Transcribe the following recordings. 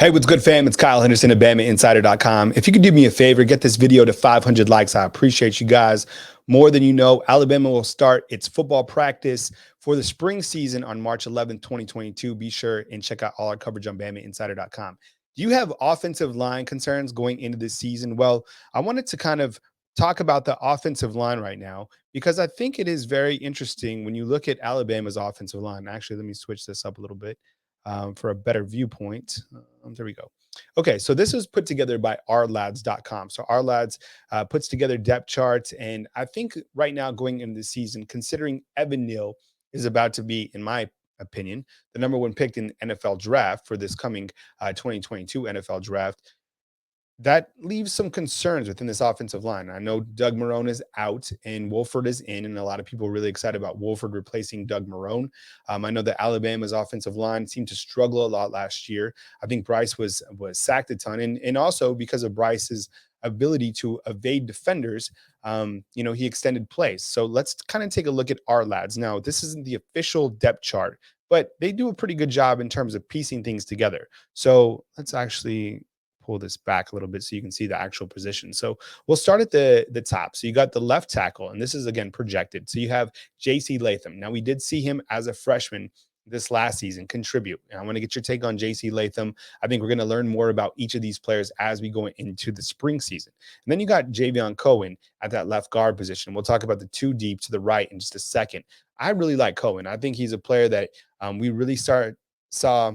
Hey, what's good, fam? It's Kyle Henderson at BamaInsider.com. If you could do me a favor, get this video to 500 likes. I appreciate you guys more than you know. Alabama will start its football practice for the spring season on March 11th, 2022. Be sure and check out all our coverage on BamaInsider.com. Do you have offensive line concerns going into this season? Well, I wanted to kind of talk about the offensive line right now because I think it is very interesting when you look at Alabama's offensive line. Actually, let me switch this up a little bit for a better viewpoint. There we go. Okay, so this was put together by ourlads.com. So ourlads puts together depth charts. And I think right now going into the season, considering Evan Neal is about to be, in my opinion, the number one pick in NFL draft for this coming 2022 NFL draft, that leaves some concerns within this offensive line. I know Doug Marrone is out and Wolford is in, and a lot of people are really excited about Wolford replacing Doug Marrone. I know that Alabama's offensive line seemed to struggle a lot last year. I think Bryce was sacked a ton, and also because of Bryce's ability to evade defenders, he extended plays. So let's kind of take a look at our lads. Now, this isn't the official depth chart, but they do a pretty good job in terms of piecing things together. So let's actually pull this back a little bit so you can see the actual position. So we'll start at the top. So you got the left tackle, and this is again projected. So you have JC Latham. Now we did see him as a freshman this last season contribute. And I want to get your take on JC Latham. I think we're going to learn more about each of these players as we go into the spring season. And then you got Javion Cohen at that left guard position. We'll talk about the two deep to the right in just a second. I really like Cohen. I think he's a player that we really saw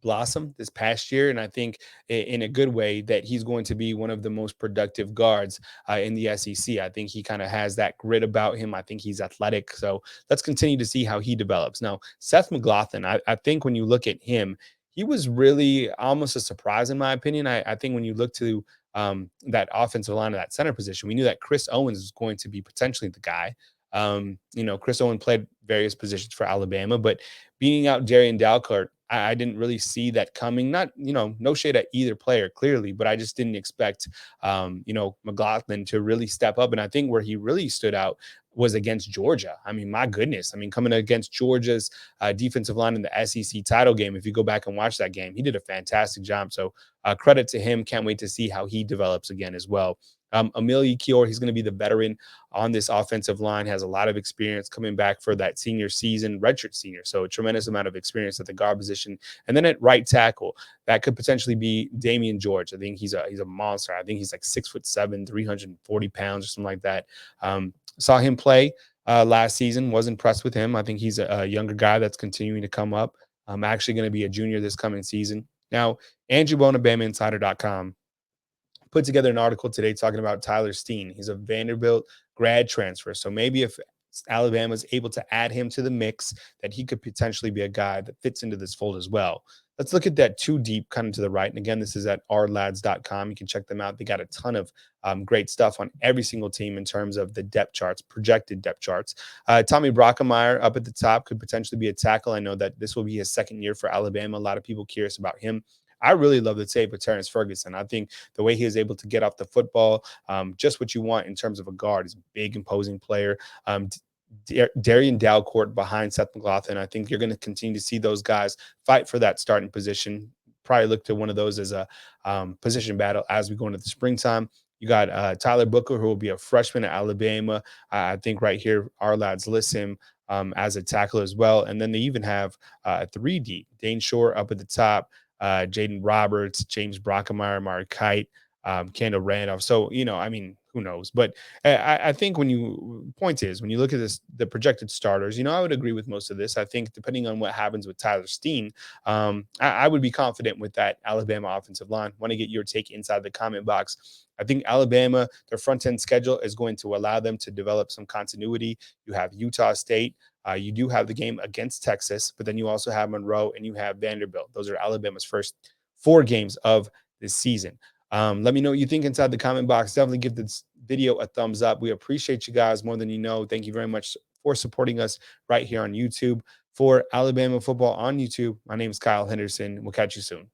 blossom this past year. And I think in a good way that he's going to be one of the most productive guards in the SEC. I think he kind of has that grit about him. I think he's athletic. So let's continue to see how he develops. Now, Seth McLaughlin, I think when you look at him, he was really almost a surprise in my opinion. I think when you look to that offensive line of that center position, we knew that Chris Owens was going to be potentially the guy. Chris Owen played various positions for Alabama, but beating out Darian Dalcourt, I didn't really see that coming. Not, no shade at either player, clearly, but I just didn't expect, McLaughlin to really step up. And I think where he really stood out was against Georgia. I mean, my goodness. I mean, coming against Georgia's defensive line in the SEC title game, if you go back and watch that game, he did a fantastic job. So credit to him. Can't wait to see how he develops again as well. Amelia Kior, he's going to be the veteran on this offensive line, has a lot of experience coming back for that senior season, redshirt senior. So a tremendous amount of experience at the guard position. And then at right tackle, that could potentially be Damian George. I think he's a monster. I think he's like 6'7", 340 pounds or something like that. Saw him play last season, was impressed with him. I think he's a younger guy that's continuing to come up. I'm actually going to be a junior this coming season. Now, Andrew Bona, BamaInsider.com, put together an article today talking about Tyler Steen. He's a Vanderbilt grad transfer. So maybe if Alabama is able to add him to the mix, that he could potentially be a guy that fits into this fold as well. Let's look at that two deep kind of to the right. And again, this is at ourlads.com. You can check them out. They got a ton of great stuff on every single team in terms of the depth charts, projected depth charts. Tommy Brockenmeyer up at the top could potentially be a tackle. I know that this will be his second year for Alabama. A lot of people curious about him. I really love the tape of Terrence Ferguson. I think the way he is able to get off the football, just what you want in terms of a guard. He's a big, imposing player. Darian Dalcourt behind Seth McLaughlin. I think you're going to continue to see those guys fight for that starting position. Probably look to one of those as a position battle as we go into the springtime. You got Tyler Booker, who will be a freshman at Alabama. I think right here, our lads list him as a tackle as well. And then they even have a 3D, Dane Shore up at the top, Jaden Roberts, James Brockenmeyer, Mark Kite, Kendall Randolph. So, who knows? But I think when you look at this, the projected starters, I would agree with most of this. I think depending on what happens with Tyler Steen, I would be confident with that Alabama offensive line. Want to get your take inside the comment box. I think Alabama, their front end schedule is going to allow them to develop some continuity. You have Utah State. You do have the game against Texas, but then you also have Monroe and you have Vanderbilt. Those are Alabama's first 4 games of this season. Let me know what you think inside the comment box. Definitely give this video a thumbs up. We appreciate you guys more than you know. Thank you very much for supporting us right here on YouTube. For Alabama football on YouTube, my name is Kyle Henderson. We'll catch you soon.